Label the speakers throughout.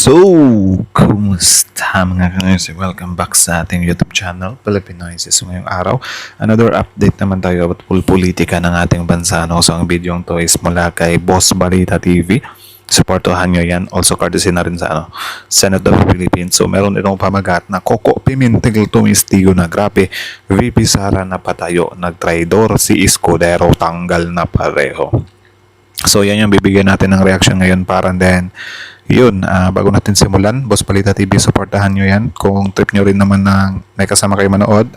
Speaker 1: So, kumusta mga kanoysi? Welcome back sa ating YouTube channel, Pilipinoises. So, ngayong araw, another update naman tayo about politika ng ating bansa. No? So, ang video to is mula kay Boss Balita TV. Supportuhan nyo yan. Also, courtesy na rin sa Senate of the Philippines. So, meron itong pamagat na Coco Pimentel tumistigo na grabe. VP Sara na patayo, nagtraidor si Escudero, tanggal na pareho. So, yan yung bibigyan natin ng reaction ngayon para then yun, bago natin simulan, Boss Balita TV, supportahan nyo yan. Kung trip nyo rin naman na may kasama kayo manood,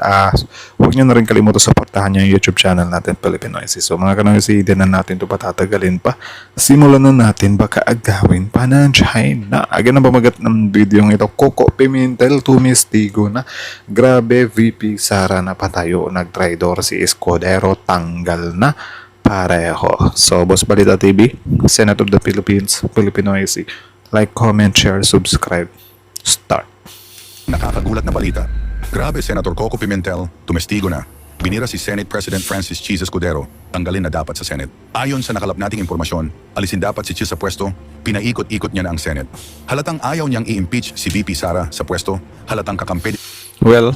Speaker 1: huwag nyo na rin kalimutan supportahan nyo yung YouTube channel natin, Pilipinoises. So mga kanoysi, hindi na natin ito patatagalin pa. Simulan na natin, baka agawin pa ng China. Again, ang pamagat ng video ito, Coco Pimentel tumistigo na grabe, VP Sara na patayo, nagtraidor si Escudero, tanggal na pareho. So, Boss Balita TV, Senate of the Philippines, Pilipinoises. Like, comment, share, subscribe. Start.
Speaker 2: Nakakagulat na balita. Grabe, Senator Coco Pimentel, tumestigo na. Binira si Senate President Francis Chis Escudero, tanggalin na dapat sa Senate. Ayon sa nakalap nating impormasyon, alisin dapat si Chis sa pwesto, pinaikot-ikot niya na ang Senate. Halatang ayaw niyang i-impeach si VP Sara sa pwesto, halatang kakampi.
Speaker 1: Well,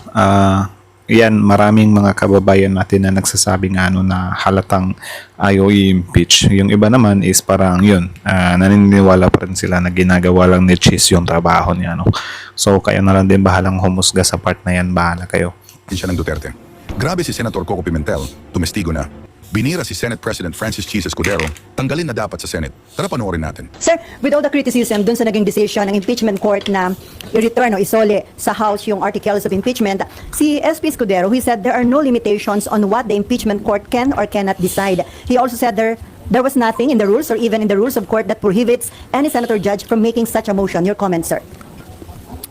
Speaker 1: yan, maraming mga kababayan natin na nagsasabing na halatang ayaw i-impeach. Yung iba naman is parang yun, naniniwala pa rin sila na ginagawa lang ni Chis yung trabaho niya. No? So, kayo na lang din bahalang humusga sa part na yan, bahala kayo.
Speaker 2: Siya ng Duterte. Grabe si Senator Coco Pimentel, tumestigo na. Binira si Senate President Francis Chis Escudero, tanggalin na dapat sa Senate. Tara panoorin natin.
Speaker 3: Sir, with all the criticism dun sa naging decision ng impeachment court na i-return o isole sa House yung articles of impeachment, si SP Escudero, he said there are no limitations on what the impeachment court can or cannot decide. He also said there was nothing in the rules or even in the rules of court that prohibits any senator judge from making such a motion. Your comment, sir?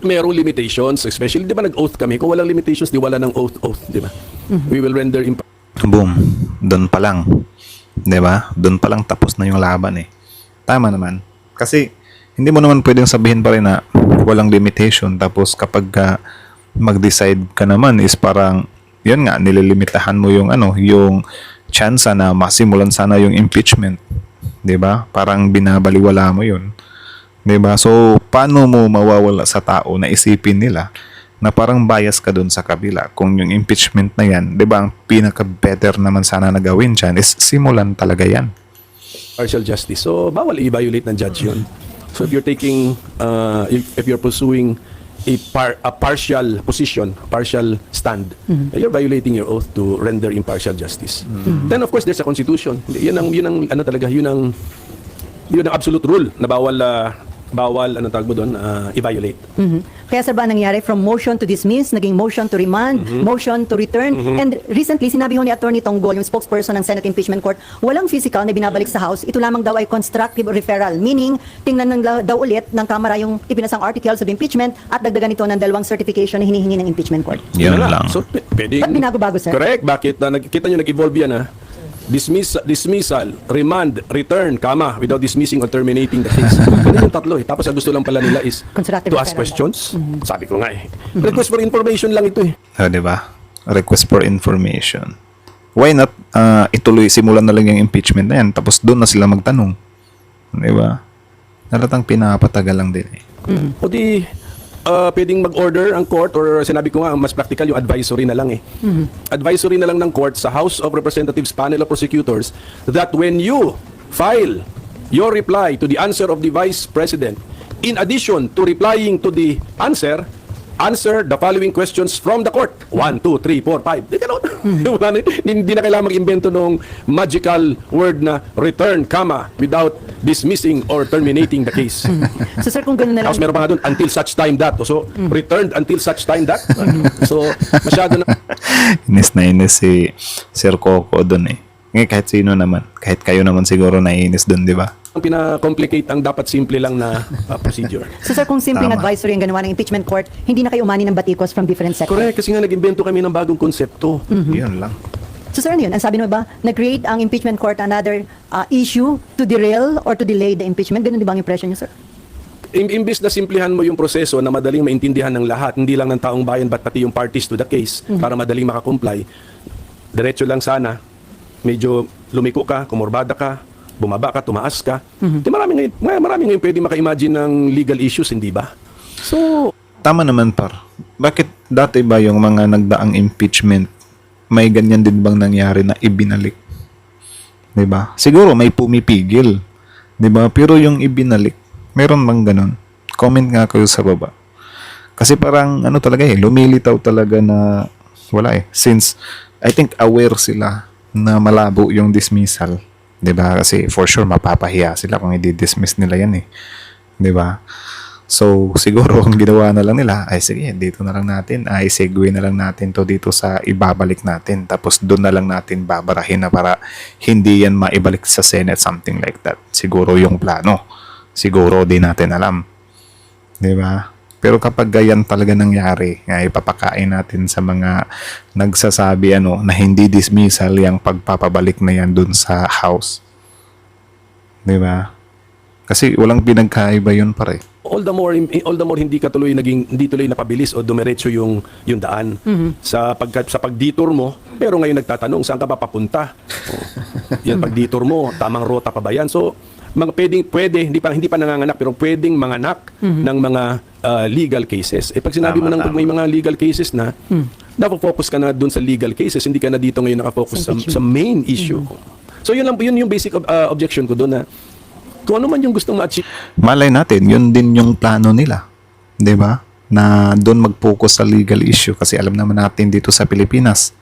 Speaker 4: Merong limitations, especially, di ba nag-oath kami? Kung walang limitations, di wala ng oath, di ba? We will render
Speaker 1: Boom. Doon pa lang. 'Di ba? Doon pa lang tapos na yung laban eh. Tama naman. Kasi hindi mo naman pwedeng sabihin pa rin na walang limitation tapos kapag mag-decide ka naman is parang yun nga nililimitahan mo yung yung chance na masimulan sana yung impeachment. 'Di ba? Parang binabaliwala mo yun. 'Di ba? So paano mo mawawala sa tao na isipin nila na parang bias ka dun sa kabila kung yung impeachment na yan, di ba, ang pinaka-better naman sana na gawin dyan is simulan talaga yan.
Speaker 4: partial justice. So, bawal i-violate ng judge yun. So, if you're taking, if you're pursuing a partial position, partial stand, you're violating your oath to render impartial justice. Then, of course, there's a constitution. Yun ang absolute rule na bawal tawag mo doon, i-violate.
Speaker 3: Kaya sir ba nangyari from motion to dismiss, naging motion to remand, motion to return, and recently sinabi ho ni Attorney Tonggol, yung spokesperson ng Senate Impeachment Court, walang physical na binabalik sa House, ito lamang daw ay constructive referral, meaning tingnan daw ulit ng Kamara yung ipinasang articles of impeachment at dagdagan ito ng dalawang certification na hinihingi ng Impeachment Court.
Speaker 1: Yun lang.
Speaker 4: So, pwedeng,
Speaker 3: Ba't binago-bago, sir?
Speaker 4: Correct. Bakit? Nakikita nyo, nag-evolve yan, dismissal, remand, return, without dismissing or terminating the case. Ganun yung tatlo eh. Tapos ang gusto lang pala nila is
Speaker 3: Constructive
Speaker 4: to ask
Speaker 3: referral.
Speaker 4: questions. Sabi ko nga eh. Request for information lang ito eh.
Speaker 1: Di ba? Request for information. Why not simulan na lang yung impeachment na yan tapos doon na sila magtanong. Di ba? Nalatang pinapatagal lang din eh.
Speaker 4: O di, pwedeng mag-order ang court or sinabi ko nga, mas practical yung advisory na lang eh. Advisory na lang ng court sa House of Representatives Panel of Prosecutors that when you file your reply to the answer of the Vice President, in addition to replying to the answer the following questions from the court. 1, 2, 3, 4, 5. Hindi na kailangan mag-invento ng magical word na return, without dismissing or terminating the case.
Speaker 3: So sir, kung gano'n na lang,
Speaker 4: Tapos meron pa nga doon, until such time that. So, returned until such time that. So, masyado na.
Speaker 1: Inis na inis si Sir Coco doon eh. Ngayon kahit sino naman, kahit kayo naman siguro naiinis doon, di ba?
Speaker 4: Ang pina-complicate ang dapat simple lang na procedure.
Speaker 3: so sir, kung simpleng
Speaker 1: Tama.
Speaker 3: advisory ang ganawa ng Impeachment Court, hindi na kayo umani ng batikos from different sectors.
Speaker 4: Correct, kasi nga nag-invento kami ng bagong konsepto.
Speaker 1: Yun lang.
Speaker 3: So sir, ano yun? Ang sabi mo ba, nag-create ang Impeachment Court another issue to derail or to delay the impeachment? Ganun di ba ang impression niyo, sir?
Speaker 4: Imbis na simplihan mo yung proseso na madaling maintindihan ng lahat, hindi lang ng taong bayan, but pati yung parties to the case, para madaling makakomply, diretso lang sana, medyo lumiko ka, kumurbada ka, bumaba ka, tumaas ka. Di marami ngayon pwede maka-imagine ng legal issues, hindi ba? So,
Speaker 1: Tama naman par. Bakit dati ba yung mga nagdaang impeachment, may ganyan din bang nangyari na ibinalik? 'Di ba? Siguro may pumipigil. 'Di ba? Pero yung ibinalik, meron bang ganun? Comment nga kayo sa baba. Kasi parang ano talaga lumilitaw talaga na wala since I think aware sila na malabo yung dismissal. 'Di ba? Kasi for sure mapapahiya sila kung i-dismiss nila yan 'Di ba? So, siguro ang ginawa na lang nila ay sige, dito na lang natin, ay segue na lang natin to dito sa ibabalik natin. Tapos doon na lang natin babarahin na para hindi yan maibalik sa Senate, something like that. Siguro yung plano. Siguro di natin alam. Di ba? Pero kapag ganyan talaga nangyari, ay ipapakain natin sa mga nagsasabi na hindi dismissal yung pagpapabalik na yan doon sa House. Di ba? Kasi walang pinagkaiba yun pare.
Speaker 4: all the more hindi tuloy napabilis o dumiretso yung daan sa pag-detour mo, pero ngayon nagtatanong saan ka ba papunta? Yan pag-detour mo, tamang rota pa ba yan? So mga hindi pa nanganganak pero pwedeng manganak ng mga legal cases. Pag sinabi mo pag may mga legal cases na, napo-focus ka na dun sa legal cases, hindi ka na dito ngayon nakafocus sa main issue. So yun yung basic objection ko doon na kung ano man yung gustong ma-achieve.
Speaker 1: Malay natin, yun din yung plano nila. 'Di ba? Na doon mag-focus sa legal issue kasi alam naman natin dito sa Pilipinas,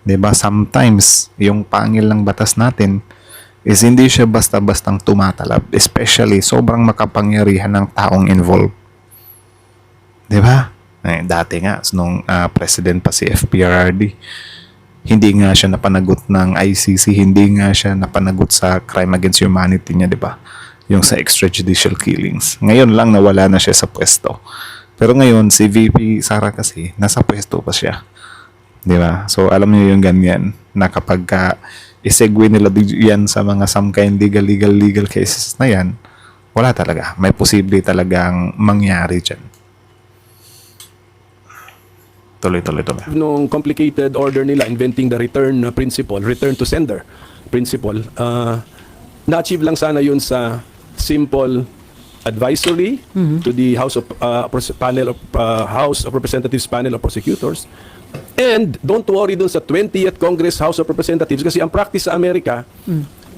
Speaker 1: 'di ba? Sometimes yung pangil ng batas natin is hindi siya basta-bastang tumatalab, especially sobrang makapangyarihan ng taong involved. 'Di ba? Dati nga nung president pa si FPRRD, hindi nga siya napanagot ng ICC, hindi nga siya napanagot sa crime against humanity niya, 'di ba? Yung sa extrajudicial killings. Ngayon lang nawala na siya sa pwesto. Pero ngayon si VP Sara kasi nasa pwesto pa siya. 'Di ba? So alam niyo yung ganyan na kapag isegue nila yan sa mga some kind legal cases na yan, wala talaga. May posible talagang mangyari dyan. Tuloy.
Speaker 4: Nung complicated order nila inventing the return principle, return to sender principle, na-achieve lang sana yun sa simple advisory to the House of Representatives panel of prosecutors. And don't worry dun sa 20th Congress House of Representatives kasi ang practice sa Amerika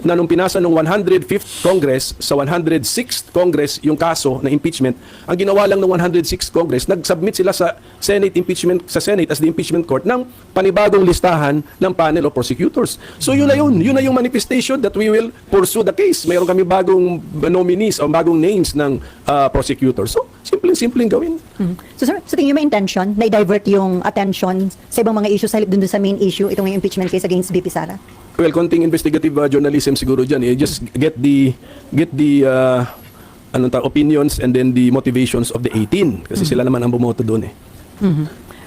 Speaker 4: na nung pinasa nung 105th Congress sa 106th Congress yung kaso na impeachment, ang ginawa lang ng 106th Congress, nag-submit sila sa Senate as the impeachment court ng panibagong listahan ng panel of prosecutors. So yun na yung manifestation that we will pursue the case. Mayroon kami bagong nominees o bagong names ng prosecutors. So simpleng gawin.
Speaker 3: So sir, sa tingin niyo may intention na i-divert yung attention sa ibang mga issues dun sa main issue, itong yung impeachment case against VP Sara?
Speaker 4: Well, konting investigative journalism siguro dyan. Just get the opinions and then the motivations of the 18. Kasi sila naman ang bumoto doon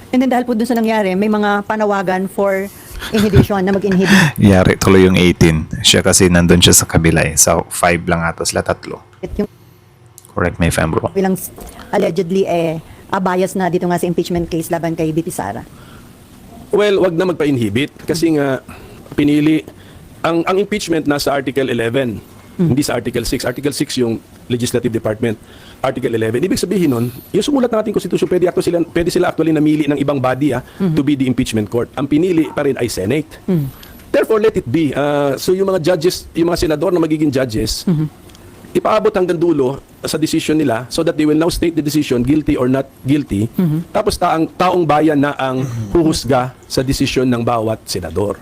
Speaker 3: And then dahil po dun sa nangyari, may mga panawagan for inhibition na mag-inhibit.
Speaker 1: Yari tuloy yung 18. Siya kasi nandun siya sa kabila So 5 lang ata sila, 3.
Speaker 3: Yung
Speaker 1: Correct me if I'm wrong.
Speaker 3: bilang allegedly bias na dito nga sa impeachment case laban kay VP Sara.
Speaker 4: Well, wag na magpa-inhibit kasi nga pinili ang impeachment nasa Article 11, hindi sa Article 6. Article 6 yung Legislative Department. Article 11. Ibig sabihin nun, yung sumulat natin konstitusyon, pwede sila actually namili ng ibang body to be the impeachment court. Ang pinili pa rin ay Senate. Therefore, let it be. So yung mga judges, yung mga senador na magiging judges, ipaabot hanggang dulo sa decision nila so that they will now state the decision guilty or not guilty. Tapos taong bayan na ang huhusga sa decision ng bawat senador.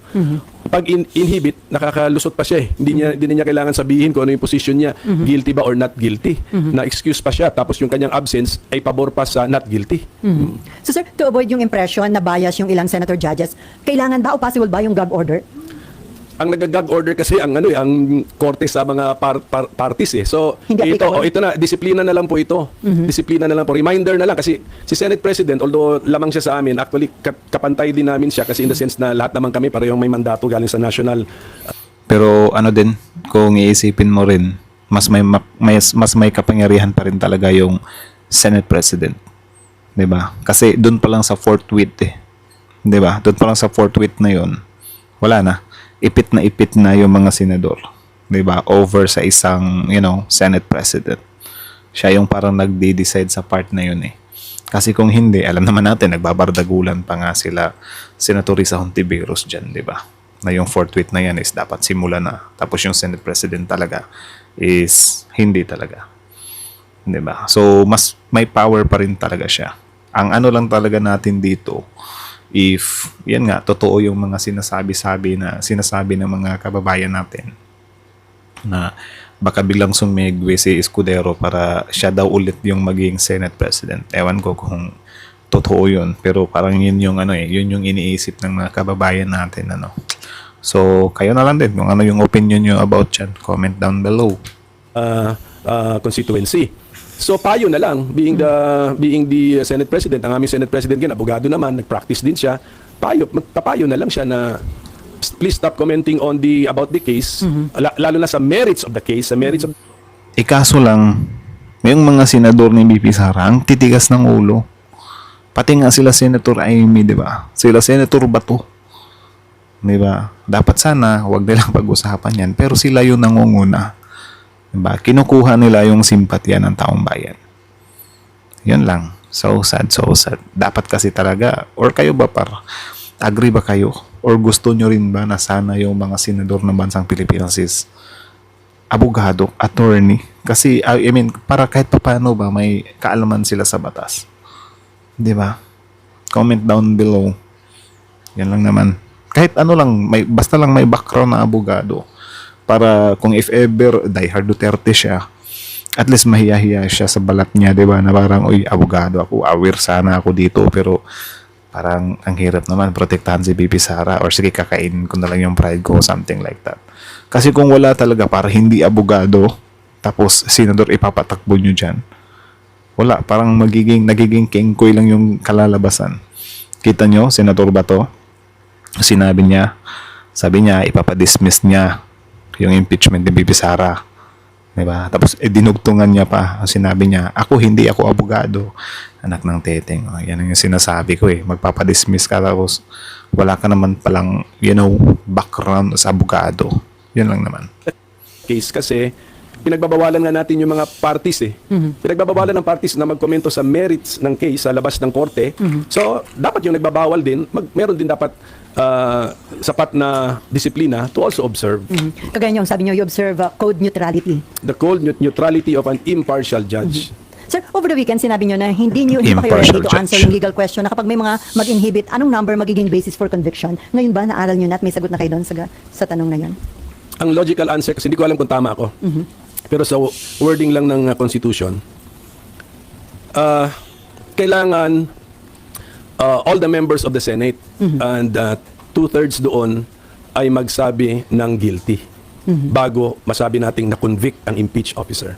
Speaker 4: Pag inhibit, nakakalusot pa siya Hindi niya kailangan sabihin kung ano yung position niya, guilty ba or not guilty. Na-excuse pa siya, tapos yung kanyang absence ay pabor pa sa not guilty.
Speaker 3: So sir, to avoid yung impression na bias yung ilang senator judges, kailangan ba o possible ba yung gag order?
Speaker 4: Ang nag-gag order kasi ang korte sa mga parties So
Speaker 3: Hindi
Speaker 4: ito na disiplina na lang po ito. Disiplina na lang po. Reminder na lang kasi si Senate President, although lamang siya sa amin, actually kapantay din namin siya kasi in the sense na lahat naman kami parehong may mandato galing sa national.
Speaker 1: Pero din, kung iisipin mo rin, mas may kapangyarihan pa rin talaga yung Senate President. 'Di ba? Kasi doon pa lang sa fourth with 'Di ba? Doon pa lang sa fourth with na 'yon. Wala na. Ipit na yung mga senador. 'di ba, over sa isang, Senate President. Siya yung parang nagde-decide sa part na yun eh. Kasi kung hindi, alam naman natin, nagbabardagulan pa nga sila Senator Risa Hontiveros dyan, di ba? Na yung fourth tweet na yan is dapat simula na. Tapos yung Senate President talaga is hindi talaga. Di ba? So, mas may power pa rin talaga siya. Ang ano lang talaga natin dito, if, yan nga, totoo yung mga sinasabi ng mga kababayan natin na baka biglang sumigwi si Escudero para siya daw ulit yung maging Senate President. Ewan ko kung totoo yun. Pero parang yun yung yun yung iniisip ng mga kababayan natin, So, kayo na lang din kung ano yung opinion nyo about yan. Comment down below.
Speaker 4: Constituency. So payo na lang, being the Senate President, ang aming Senate President din, abogado naman, nag-practice din siya, magpapayo na lang siya na please stop commenting on about the case, lalo na sa merits of the case,
Speaker 1: Ikaso lang, yung mga senador ni BP Sara, ang titigas ng ulo. Pati nga sila Senator Amy, di ba? Sila Senator Bato. Di ba? Dapat sana, wag nilang pag-usapan yan. Pero sila yung nangunguna. Di ba? Kinukuha nila yung simpatya ng taong bayan. Yun lang. So sad, so sad. Dapat kasi talaga, or kayo ba agree ba kayo? Or gusto nyo rin ba na sana yung mga senador ng bansang Pilipinas is abogado, attorney? Kasi, I mean, para kahit paano ba may kaalaman sila sa batas. Di ba? Comment down below. Yan lang naman. Kahit ano lang, basta lang may background na abogado. Para kung if ever diehard Duterte siya, at least mahiya-hiya siya sa balat niya, di ba? Na parang, uy, abogado ako, aware sana ako dito, pero parang ang hirap naman protektahan si BP Sara or sige kakainin ko na lang yung pride ko, something like that. Kasi kung wala talaga, para hindi abogado tapos senador ipapatakbo nyo dyan, wala, parang nagiging kengkoy lang yung kalalabasan. Kita nyo, Senator Bato, sabi niya ipapadismiss niya yung impeachment ni BP Sara. Diba? Tapos dinugtungan niya pa. Sinabi niya, hindi ako abogado. Anak ng teteng. Yan ang sinasabi ko eh. Magpapadismiss ka tapos wala ka naman palang, background sa abogado. Yan lang naman.
Speaker 4: case kasi pinagbabawalan nga natin yung mga parties eh. Pinagbabawalan ng parties na magkomento sa merits ng case sa labas ng korte. So, dapat yung nagbabawal din, meron din dapat sapat na disiplina to also observe
Speaker 3: Kagaya nyo, sabi nyo, you observe code neutrality.
Speaker 4: the cold neutrality of an impartial judge.
Speaker 3: Sir, over the weekend, sinabi nyo na hindi pa kayo ready
Speaker 1: Impartial
Speaker 3: to
Speaker 1: judge.
Speaker 3: answer yung legal question na kapag may mga mag-inhibit, anong number magiging basis for conviction? Ngayon ba, naaral nyo na at may sagot na kayo doon sa tanong na yun?
Speaker 4: Ang logical answer, kasi hindi ko alam kung tama ako, pero sa wording lang ng Constitution, kailangan all the members of the Senate and 2/3 doon ay magsabi ng guilty bago masabi nating na-convict ang impeached officer.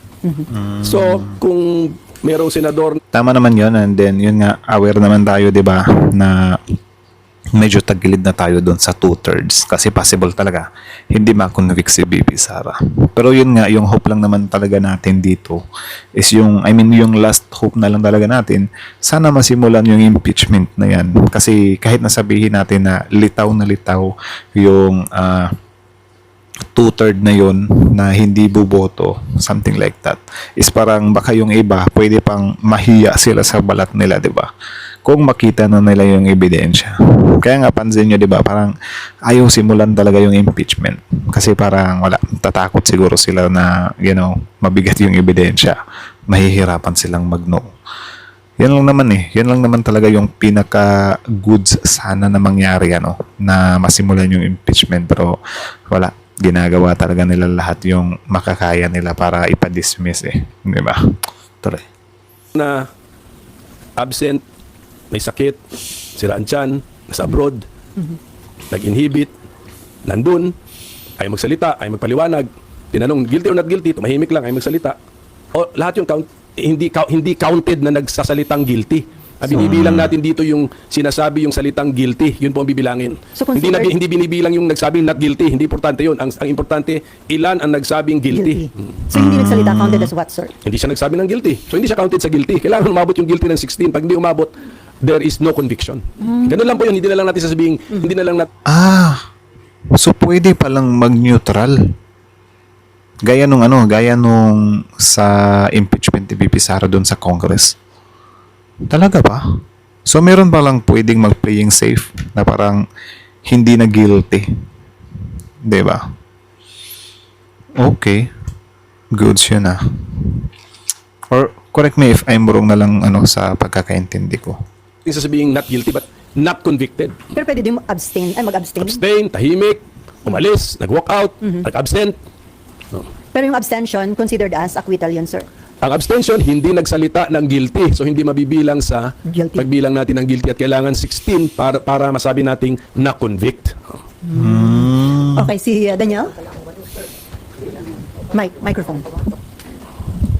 Speaker 4: So, kung merong senador
Speaker 1: Tama naman yun, and then yun nga, aware naman tayo, di ba, na medyo tagilid na tayo doon sa 2/3 kasi possible talaga hindi ma-convict si BP Sara. Pero yun nga, yung hope lang naman talaga natin dito is yung last hope na lang talaga natin, sana masimulan yung impeachment na yan. Kasi kahit nasabihin natin na litaw yung 2/3 na yun na hindi buboto, something like that, is parang baka yung iba pwede pang mahiya sila sa balat nila, di ba? Kung makita na nila yung ebidensya. Kaya nga pansin nyo, di ba, parang ayaw simulan talaga yung impeachment. Kasi parang tatakot siguro sila na, mabigat yung ebidensya. Mahihirapan silang mag-no. Yan lang naman eh. Yan lang naman talaga yung pinaka-goods sana na mangyari, na masimulan yung impeachment. Pero wala. Ginagawa talaga nila lahat yung makakaya nila para ipa-dismiss eh. Di ba? Tuloy.
Speaker 4: na absent, may sakit, siraan tiyan, nasa abroad, nag-inhibit, nandun, ay magsalita, ay magpaliwanag, tinanong guilty or not guilty, tumahimik lang, ay magsalita. O lahat yung hindi counted na nagsasalitang guilty. Binibilang natin dito yung sinasabi yung salitang guilty, yun po ang bibilangin.
Speaker 3: So,
Speaker 4: Hindi binibilang yung nagsabing not guilty, hindi importante yun. Ang importante, ilan ang nagsabing guilty.
Speaker 3: So, hindi nagsalita counted as what, sir?
Speaker 4: Hindi siya nagsabi ng guilty. So hindi siya counted sa guilty. Kailangan umabot yung guilty ng 16. Pag hindi umabot, there is no conviction. Ganun lang po yun. Hindi na lang natin sasabihin, hindi na lang natin
Speaker 1: So pwede palang mag-neutral. Gaya nung sa impeachment ni VP Sara doon sa Congress. Talaga ba? So meron ba lang pwedeng mag-playing safe na parang hindi na guilty? 'Di ba? Okay. Goods yun ah. Or correct me if I'm wrong na lang sa pagkakaintindi ko.
Speaker 4: Yung sasabihin not guilty but not convicted.
Speaker 3: Pero pwede din mag-abstain.
Speaker 4: Abstain, tahimik, umalis, nag-walk out, nag-absent. No.
Speaker 3: Pero yung abstention, considered as acquittal yun, sir.
Speaker 4: Ang abstention, hindi nagsalita ng guilty. So, hindi mabibilang sa
Speaker 3: Guilty.
Speaker 4: pagbilang natin ng guilty at kailangan 16 para masabi nating na-convict.
Speaker 3: Okay, si Daniel? Microphone.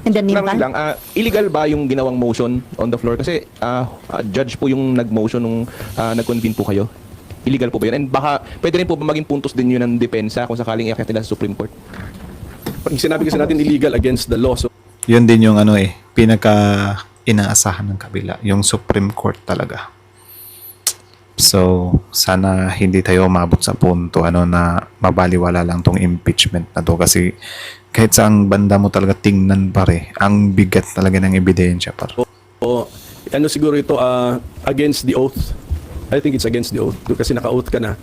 Speaker 3: And then
Speaker 5: Lang,
Speaker 3: Nimpan?
Speaker 5: illegal ba yung ginawang motion on the floor? Kasi judge po yung nag-motion nung nag-convene po kayo. Illegal po ba yun? And baka pwede rin po ba maging puntos din yun ng depensa kung sakaling iakyat nila sa Supreme Court?
Speaker 4: Pag sinabi kasi natin illegal against the law, so
Speaker 1: Yun din yung pinaka inaasahan ng kabila, yung Supreme Court talaga. So, sana hindi tayo umabot sa punto na mabaliwala lang tong impeachment na to kasi kahit saang banda mo talaga tingnan pare, ang bigat talaga ng ebidensya par.
Speaker 4: siguro ito against the oath. I think it's against the oath kasi naka-oath ka na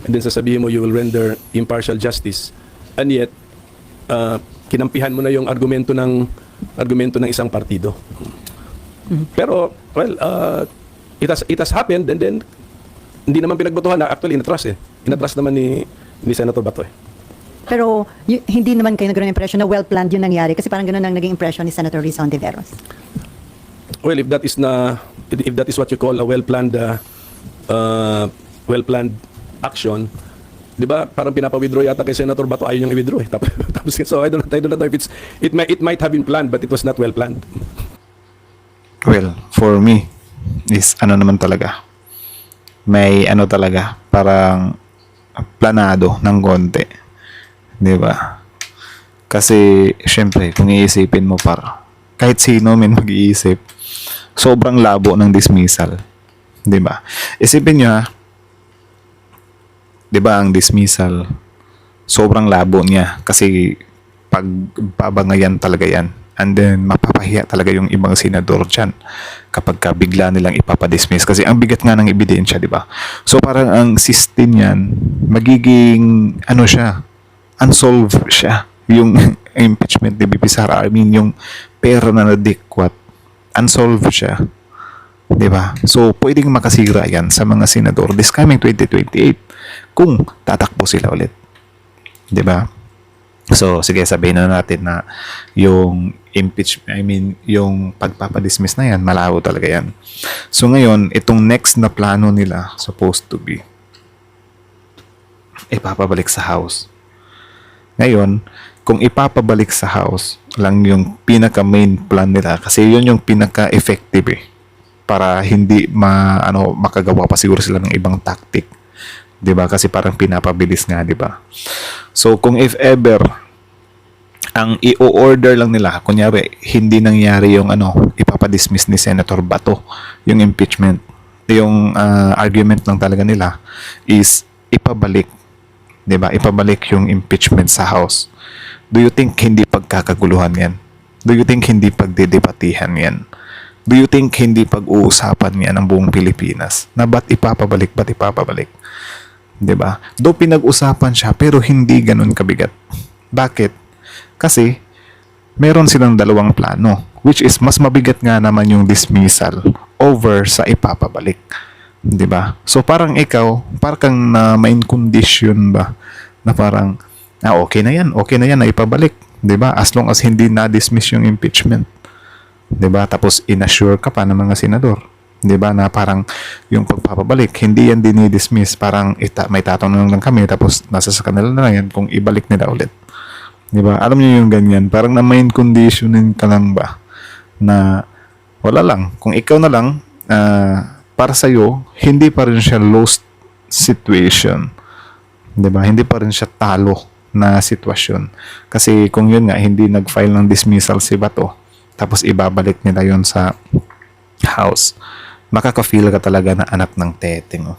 Speaker 4: and then sasabihin mo you will render impartial justice and yet kinampihan mo na yung argumento ng isang partido. Pero well it has happened and then hindi naman pinagbotohan na actually inatras inatras naman ni Senator Bato
Speaker 3: Pero hindi naman kayo nagkaroon ng impression na well-planned yung nangyari kasi parang ganun ang naging impression ni Senator Risa Ontiveros.
Speaker 4: Well, if that is what you call a well-planned action, 'di ba? Parang pinapa-withdraw yata kay Senator Bato ayaw niyang i-withdraw Tapos so I don't know if it might have been planned but it was not well planned.
Speaker 1: Well, for me is naman talaga. May talaga parang planado ng konti. 'Di ba? Kasi syempre kung iisipin mo kahit sino man mag-iisip, sobrang labo ng dismissal. 'Di ba? Isipin niyo 'di ba ang dismissal sobrang labo niya kasi pagbabangayan talaga yan. And then, mapapahiya talaga yung ibang senador dyan kapag bigla nilang ipapadismiss. Kasi ang bigat nga ng ebidensya, di ba? So, parang ang system yan, magiging, siya, unsolved siya. Yung impeachment ni VP Sara, I mean, yung pera na nadikwat, unsolved siya. Di ba? So, pwedeng makasira yan sa mga senador this coming 2028 kung tatakbo sila ulit. Di ba? So, sige, sabihin na natin na yung yung pagpapadismiss na yan, malabo talaga yan. So, ngayon, itong next na plano nila, supposed to be, ipapabalik sa House. Ngayon, kung ipapabalik sa House, lang yung pinaka-main plan nila, kasi yun yung pinaka-effective para hindi makagawa pa siguro sila ng ibang tactic. 'Di ba? Kasi parang pinapabilis nga, 'di ba? So kung if ever ang i-order lang nila, kunyari hindi nangyari yung ipapadismiss ni Senator Bato, yung impeachment, yung argument lang talaga nila is ipabalik, 'di ba? Ipabalik yung impeachment sa House. Do you think hindi pagkakaguluhan 'yan? Do you think hindi pagdedebatihan 'yan? Do you think hindi pag-uusapan 'yan ng buong Pilipinas? Na ba't ipapabalik? 'Di ba? Do pinag-usapan siya pero hindi ganun kabigat. Bakit? Kasi meron silang dalawang plano, which is mas mabigat nga naman yung dismissal over sa ipapabalik. 'Di ba? So parang ikaw, parang na main condition ba na parang okay na yan na ipabalik, 'di ba? As long as hindi na-dismiss yung impeachment. 'Di ba? Tapos inassure ka pa ng mga senador, 'di ba, na parang yung pagpapabalik hindi yan dinidismiss, parang may tatanong lang kami tapos nasa sa kanila na yan kung ibalik nila ulit, 'di ba? Alam niyo yung ganyan, parang na main conditionin ka lang ba na wala lang, kung ikaw na lang para sa iyo hindi pa rin siya lost situation, 'di ba? Hindi pa rin siya talo na sitwasyon kasi kung yun nga hindi nag-file ng dismissal si Bato tapos ibabalik nila yon sa House, makaka-feel ka talaga na anak ng teteng.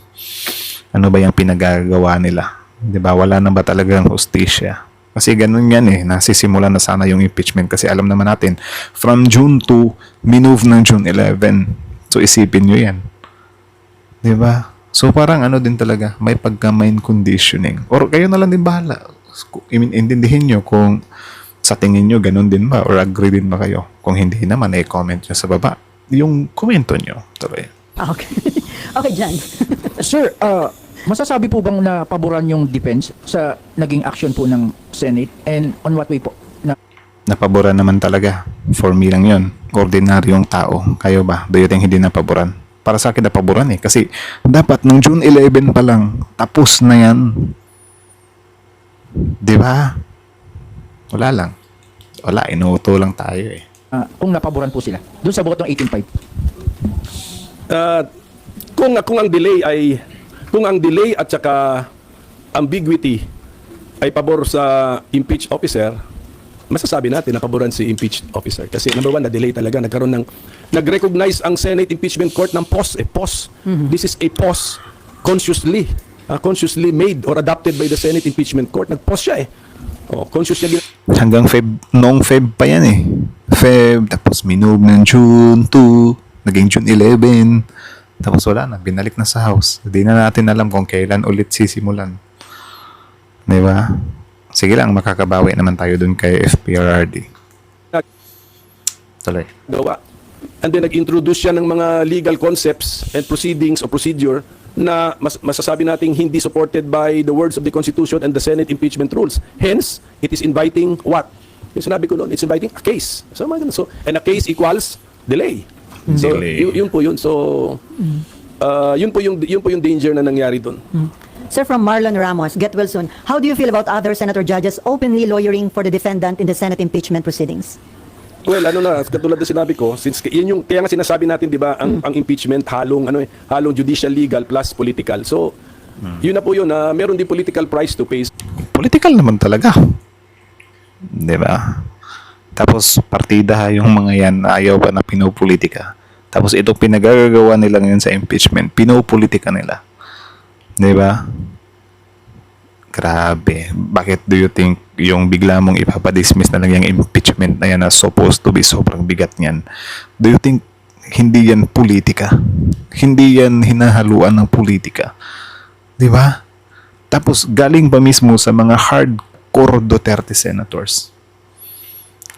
Speaker 1: Ano ba yung pinagagawa nila? 'Di ba? Wala na ba talagang hustisya? Kasi ganun yan eh, nasisimulan na sana yung impeachment kasi alam naman natin, from June 2, minove ng June 11. So isipin nyo yan. Diba? So parang ano din talaga, may pagka-mind conditioning. Or kayo na lang din bahala. Intindihin nyo kung sa tingin nyo ganun din ba or agree din ba kayo. Kung hindi naman, comment nyo sa baba. Yung komento nyo. Tuloy.
Speaker 3: Okay. Okay, Jan.
Speaker 6: Sir, masasabi po bang na paboran yung defense sa naging action po ng Senate and on what way po?
Speaker 1: Napaboran naman talaga. For me lang yun. Ordinaryong tao. Kayo ba? Do you think hindi napaboran? Para sa akin napaboran eh. Kasi dapat nung June 11 pa lang, tapos na yan. Di ba? Wala lang. Wala, inuuto lang tayo eh.
Speaker 6: Kung napaboran po sila doon sa botong 18.5.
Speaker 4: Kung ang delay at saka ambiguity ay pabor sa impeached officer, masasabi natin na paboran si impeached officer. Kasi number one, na-delay talaga. Nag-recognize ang Senate Impeachment Court ng pause. This is a pause consciously made or adopted by the Senate Impeachment Court. Nag-pause siya eh. Conscious niya
Speaker 1: Hanggang noong Feb pa yan eh. Feb, tapos minove ng June 2, naging June 11, tapos wala na, binalik na sa House. Hindi na natin alam kung kailan ulit sisimulan. Diba? Sige lang, makakabawi naman tayo dun kay FPRRD. Tuloy.
Speaker 4: gawa. And then nag-introduce siya ng mga legal concepts and proceedings o procedure na masasabi nating hindi supported by the words of the Constitution and the Senate impeachment rules. Hence, it is inviting what? Yung sinabi ko noon, it's inviting a case. So, and a case equals delay. So,
Speaker 1: Delay.
Speaker 4: yun po yun. So, yun po yung danger na nangyari doon.
Speaker 3: Sir, from Marlon Ramos, get well soon. How do you feel about other senator judges openly lawyering for the defendant in the Senate impeachment proceedings?
Speaker 4: Well, katulad na sinabi ko, since yun yung kaya nga sinasabi natin, 'di ba, ang impeachment halong judicial, legal plus political. So, yun na po yun, meron din political price to pay.
Speaker 1: Political naman talaga. Diba? Tapos, partida yung mga yan na ayaw pa na pinopolitika. Tapos, itong pinagagawa nila ngayon sa impeachment, pinopolitika nila. Diba? Grabe. Bakit do you think yung bigla mong ipapadismiss na lang yung impeachment na yan na supposed to be sobrang bigat niyan? Do you think hindi yan politika? Hindi yan hinahaluan ng politika? Di ba? Tapos galing pa mismo sa mga hardcore Duterte senators.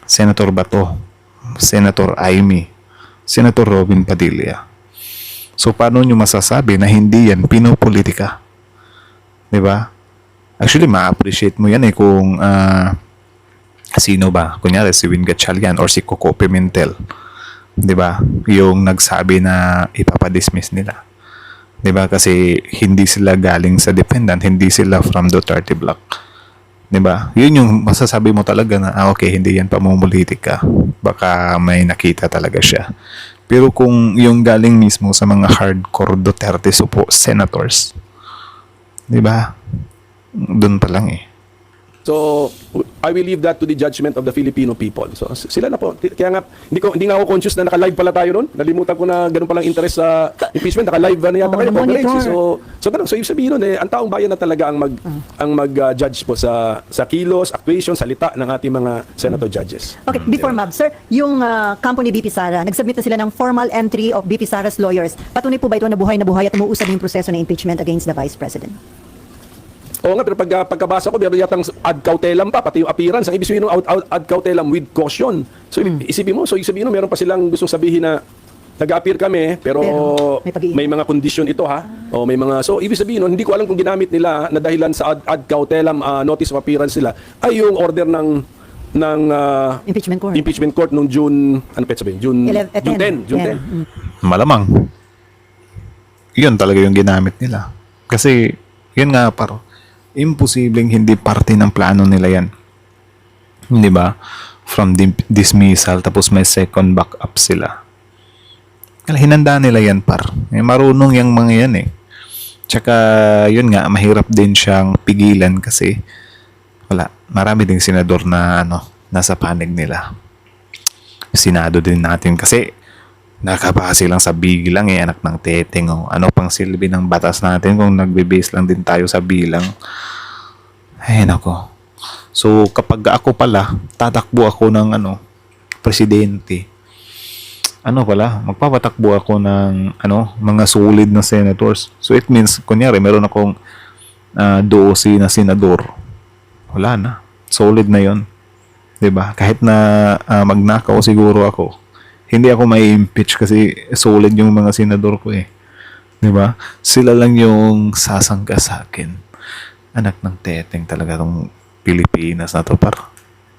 Speaker 1: Senator Bato, Senator Amy, Senator Robin Padilla. So paano nyo masasabi na hindi yan pinopolitika? Di ba? Actually, ma-appreciate mo yan eh kung sino ba? Kunyari, si Win Gatchalian or si Coco Pimentel. Diba? Yung nagsabi na ipapadismiss nila. Diba? Kasi hindi sila galing sa dependent, hindi sila from Duterte Block. Diba? Yun yung masasabi mo talaga na, okay, hindi yan pamumulitika. Baka may nakita talaga siya. Pero kung yung galing mismo sa mga hardcore Duterte senators, diba? Doon pa lang eh.
Speaker 4: So, I will leave that to the judgment of the Filipino people. So, sila na po. Kaya nga, hindi nga ako conscious na naka-live pala tayo noon. Nalimutan ko na ganun palang interest sa impeachment. Naka-live na yata kayo.
Speaker 3: Monitor.
Speaker 4: So ganun. So, ibig sabihin nun, ang taong bayan na talaga ang mag-judge po sa kilos, actuation, salita ng ating mga senator judges.
Speaker 3: Okay, before Mab, sir, yung kampo ni BP Sara, nagsubmit na sila ng formal entry of BP Sara's lawyers. Patunay po ba ito na buhay at umuusad yung proseso ng impeachment against the Vice President?
Speaker 4: Oo nga, pero pagkabasa ko, meron yatang ad cautelam pa, pati yung appearance. Ang ibig sabihin ng ad cautelam with caution. So, isipin mo, meron pa silang gustong sabihin na nag-appear kami, pero may mga condition ito ha. O may mga, so, ibig sabihin, hindi ko alam kung ginamit nila na dahilan sa ad cautelam notice of appearance nila, ay yung order ng impeachment court noong June, ano pa sabihin? June 10.
Speaker 1: Malamang. Yun talaga yung ginamit nila. Kasi, yun nga imposibleng hindi parte ng plano nila yan. Di ba? From dismissal, tapos may second backup sila. Hinanda nila yan marunong yung mga yan eh. Tsaka, yun nga, mahirap din siyang pigilan kasi marami ding senador na nasa panig nila. Senado din natin kasi nakabase lang sa bilang anak ng teteng. Ano pang silbi ng batas natin kung nagbe-base lang din tayo sa bilang? Ay nako. So kapag ako pala, tatakbo ako ng presidente. Magpapatakbo ako ng mga solid na senators. So it means, kunyari, meron akong 12 na senador. Wala na. Solid na yon, 'di ba? Kahit na magnakaw siguro ako, hindi ako may impeach kasi solid yung mga senador ko eh. 'Di ba? Sila lang yung sasangka sa akin. Anak ng teteng talaga tong Pilipinas na to, par.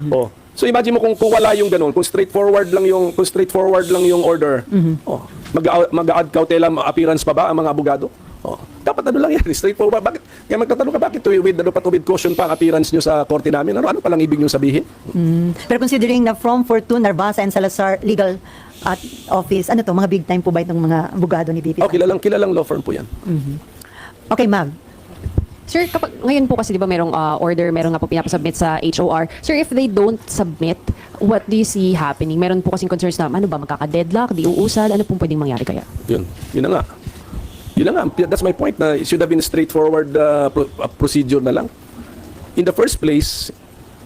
Speaker 4: Oh. So imagine mo kung wala yung ganun, kung straightforward lang yung order. Oh, mag-add cautela appearance pa ba ang mga abogado? Oh, dapat lang yan, straightforward. Bakit? Kaya magtatanong ka, bakit with caution pa ang appearance nyo sa korte namin? Ano pa lang ibig nyo sabihin?
Speaker 3: Pero considering na from Fortune, Narvasa, and Salazar Legal at Office, mga big time po ba itong mga abogado ni BP?
Speaker 4: Oh, kilalang law firm po yan.
Speaker 3: Okay, Mag.
Speaker 7: Sir, kapag ngayon po kasi 'di ba merong order, meron nga po pinapasubmit sa HOR. Sir, if they don't submit, what do you see happening? Meron po kasing concerns na magkaka-deadlock, di uusad, ano pong pwedeng mangyari kaya?
Speaker 4: Yun na nga. That's my point na it should have been straightforward procedure na lang. In the first place,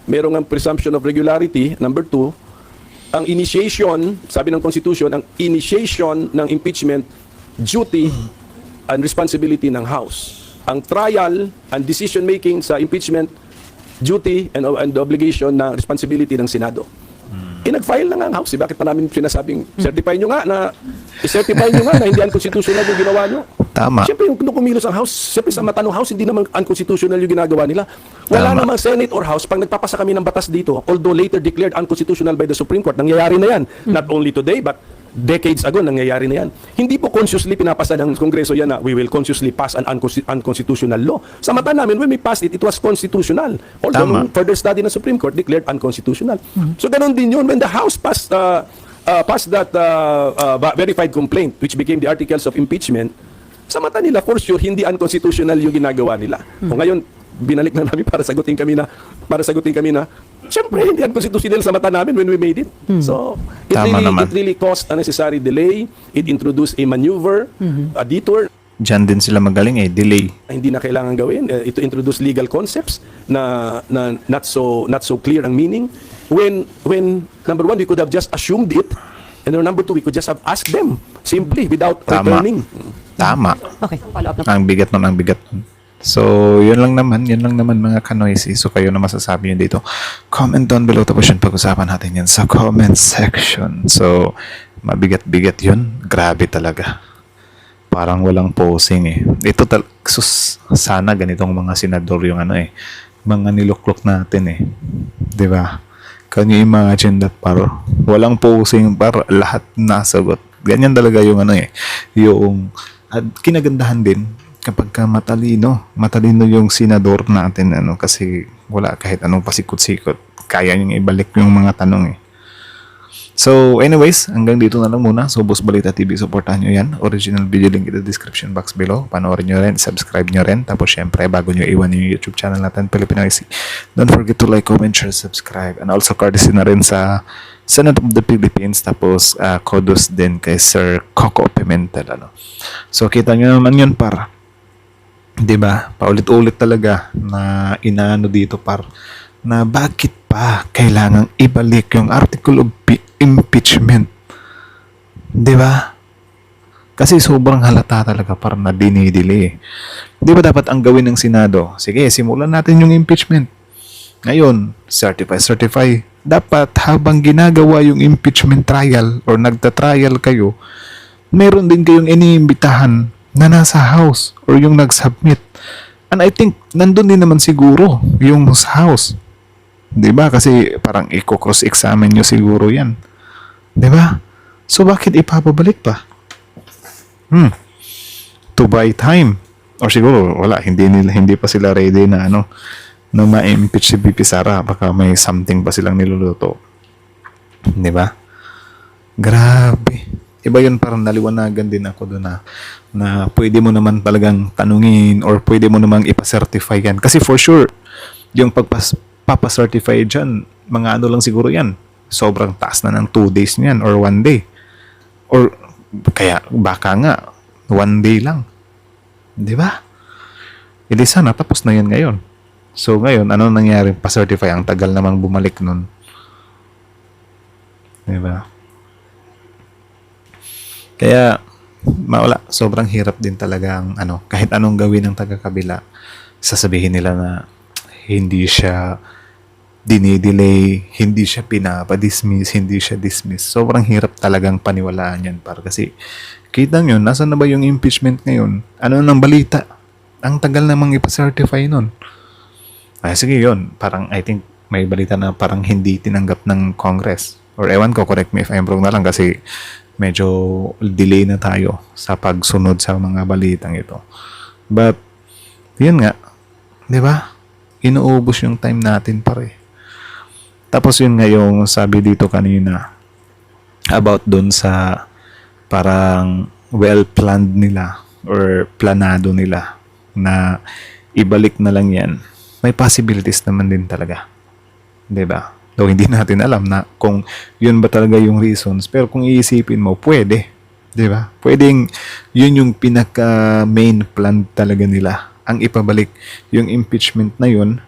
Speaker 4: merong ang presumption of regularity. Number 2, ang initiation, sabi ng Constitution, ang initiation ng impeachment, duty and responsibility ng House. Ang trial and decision making sa impeachment, duty and the obligation na responsibility ng Senado. Nag-file na nga ang House. Bakit pa namin sinasabing, certify nyo nga na hindi unconstitutional yung ginawa nyo?
Speaker 1: Tama.
Speaker 4: Siyempre, yung kumilos ang House, siyempre sa mata ng House, hindi naman unconstitutional yung ginagawa nila. Wala
Speaker 1: Tama.
Speaker 4: namang Senate or House, pag nagpapasa kami ng batas dito, although later declared unconstitutional by the Supreme Court, nangyayari na yan. Not only today, but decades ago, nangyayari na yan. Hindi po consciously pinapasa ng Kongreso yan na we will consciously pass an unconstitutional law. Sa mata namin, when we passed it, it was constitutional. Although,
Speaker 1: Tama.
Speaker 4: nung further study ng Supreme Court declared unconstitutional. So, ganun din yun. When the House passed that verified complaint, which became the articles of impeachment, sa mata nila, for sure, hindi unconstitutional yung ginagawa nila. O ngayon, binalik na namin para sagutin kami na, syempre, hindi unconstitutional sa mata namin when we made it. So, it really caused unnecessary delay. It introduced a maneuver, a detour,
Speaker 1: Diyan din sila magaling delay.
Speaker 4: na hindi na kailangan gawin. Ito introduce legal concepts na not so clear ang meaning. When number 1, we could have just assumed it, and then number 2, we could just have asked them simply without
Speaker 1: Tama.
Speaker 4: returning.
Speaker 1: Tama.
Speaker 3: Okay.
Speaker 7: Follow up na po.
Speaker 1: Ang bigat nun. So, yun lang naman mga kanoisy. So, kayo na masasabi nyo dito. Comment down below, tapos yun, pag-usapan natin yan sa comment section. So, mabigat-bigat yun. Grabe talaga. Parang walang posing Ito sana ganitong mga senador yung mga niluklok natin 'di ba? Can you imagine that, par? Walang posing, par, lahat nasagot. Ganyan talaga yung yung at kinagandahan din kapag matalino yung senador natin kasi wala kahit anong pasikot-sikot. Kaya niyang ibalik yung mga tanong So, anyways, hanggang dito na lang muna. So, Boss Balita TV, supportahan nyo yan. Original video link in the description box below. Panoorin nyo rin, subscribe nyo rin. Tapos, syempre, bago nyo iwan yung YouTube channel natin, Pilipinoisy, don't forget to like, comment, share, subscribe. And also, courtesy na rin sa Senate of the Philippines. Tapos, kudos din kay Sir Coco Pimentel. So, kita nyo naman yun, par. Diba? Paulit-ulit talaga na inaano dito, par, na bakit pa kailangang ibalik yung article of impeachment. 'Di ba? Kasi sobrang halata talaga para na dinidili. 'Di ba dapat ang gawin ng Senado? Sige, simulan natin yung impeachment. Ngayon, certify. Dapat habang ginagawa yung impeachment trial or nagta-trial kayo, meron din kayong iniimbitahan na nasa House or yung nag-submit. And I think nandun din naman siguro yung sa House. 'Di ba? Kasi parang i-cross-examine nyo siguro 'yan. 'Di ba? So bakit ipapabalik pa? To buy time. Or siguro wala, hindi pa sila ready na na ma-impeach si VP Sara, baka may something pa silang niluluto. 'Di ba? Grabe. Iba 'yun, parang naliwanagan din ako doon na pwede mo naman talagang tanungin or pwede mo namang ipa-certify yan. Kasi for sure, yung papa-certify dyan, mga lang siguro yan. Sobrang taas na ng 2 days niyan or 1 day. Or kaya baka nga 1 day lang. 'Di ba? Hindi sana tapos na yan ngayon. So ngayon, ano nangyari? Pa-certify, ang tagal namang bumalik nun. Diba? Kaya, mawala, sobrang hirap din talaga ang ano, kahit anong gawin ng taga-kabila, sasabihin nila na hindi siya dinidelay, hindi siya pinapa-dismiss, hindi siya dismiss. Sobrang hirap talagang paniwalaan yan, par. Kasi, kita nyo, nasa na ba yung impeachment ngayon? Ano nang balita? Ang tagal namang ipa-certify nun. Ay, sige yun. Parang, I think, may balita na parang hindi tinanggap ng Congress. Or ewan ko, correct me if I'm wrong na lang kasi medyo delay na tayo sa pagsunod sa mga balitang ito. But, yun nga, di ba? Inuubos yung time natin pare. Tapos yun nga yung sabi dito kanina about dun sa parang well-planned nila or planado nila na ibalik na lang yan. May possibilities naman din talaga. 'Di ba? Though hindi natin alam na kung yun ba talaga yung reasons, pero kung iisipin mo, pwede. 'Di ba? Pwedeng yun yung pinaka main plan talaga nila. Ang ipabalik yung impeachment na yun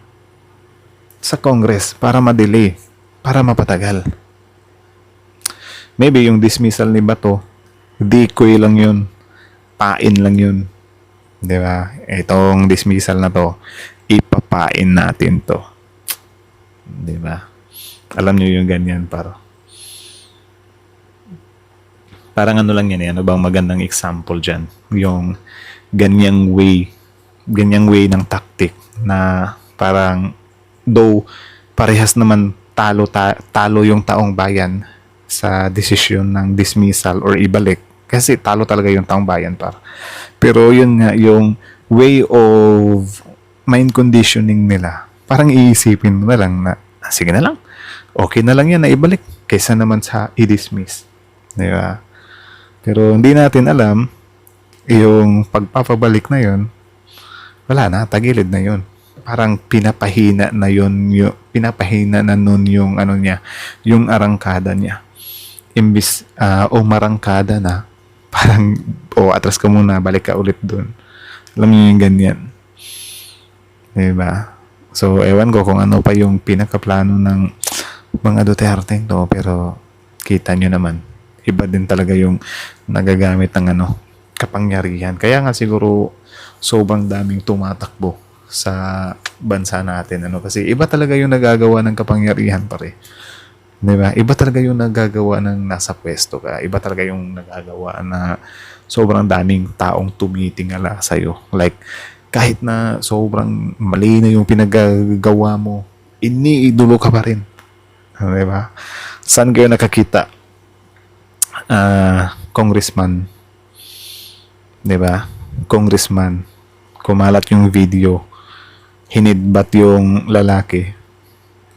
Speaker 1: sa Congress para ma-delay, para mapatagal. Maybe yung dismissal ni Bato, decoy lang yun. Pain lang yun. 'Di ba? Itong dismissal na to, ipapain natin to. 'Di ba? Alam niyo yung ganyan parang ano lang yan, ano bang magandang example diyan? Yung ganyang way ng tactic na parang though parehas naman talo yung taong bayan sa desisyon ng dismissal or ibalik kasi talo talaga yung taong bayan par. Pero yun nga yung way of mind conditioning nila, parang iisipin mo na lang na, sige na lang, okay na lang yan na ibalik, kaysa naman sa i-dismiss. Di ba? Pero hindi natin alam, yung pagpapabalik na yun, wala na, tagilid na yun. Parang pinapahina na yun, pinapahina na nun yung ano niya, yung arangkada niya. Imbis, marangkada na, parang, atras ka muna, balik ka ulit dun. Alam niyo yung ganyan. Diba? So, ewan ko kung ano pa yung pinakaplano ng mga Duterte to, pero kita nyo naman, iba din talaga yung nagagamit ng kapangyarihan. Kaya nga siguro sobrang daming tumatakbo sa bansa natin. Kasi iba talaga yung nagagawa ng kapangyarihan pare. Diba? Iba talaga yung nagagawa ng nasa pwesto ka. Iba talaga yung nagagawa na sobrang daming taong tumitingala sa'yo. Like, kahit na sobrang mali na yung pinagagawa mo, iniidolo ka pa rin. Diba? Saan kayo nakakita? Congressman. Diba? Congressman. Kumalat yung video. Hinidbat yung lalaki.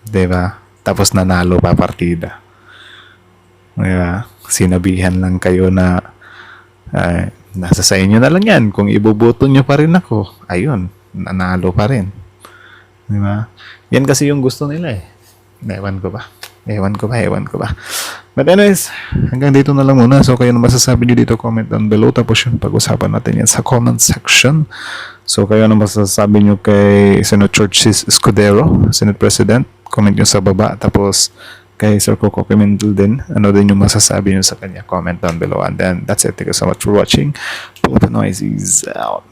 Speaker 1: Diba? Tapos nanalo pa partida. Diba? Sinabihan lang kayo na nasa sa inyo na lang yan. Kung iboboto nyo pa rin ako, ayun, nanalo pa rin. Diba? Yan kasi yung gusto nila eh. Ewan ko ba? But anyways, hanggang dito na lang muna. So kayo na masasabi nyo dito, comment down below. Tapos yung pag-usapan natin yan sa comment section. So kayo na masasabi nyo kay Senator Chis Escudero, Senate President. Comment nyo sa baba. Tapos kay Sir Coco Pimentel din. Ano din yung masasabi nyo sa kanya? Comment down below. And then that's it. Thank you so much for watching. Pope Noise is out.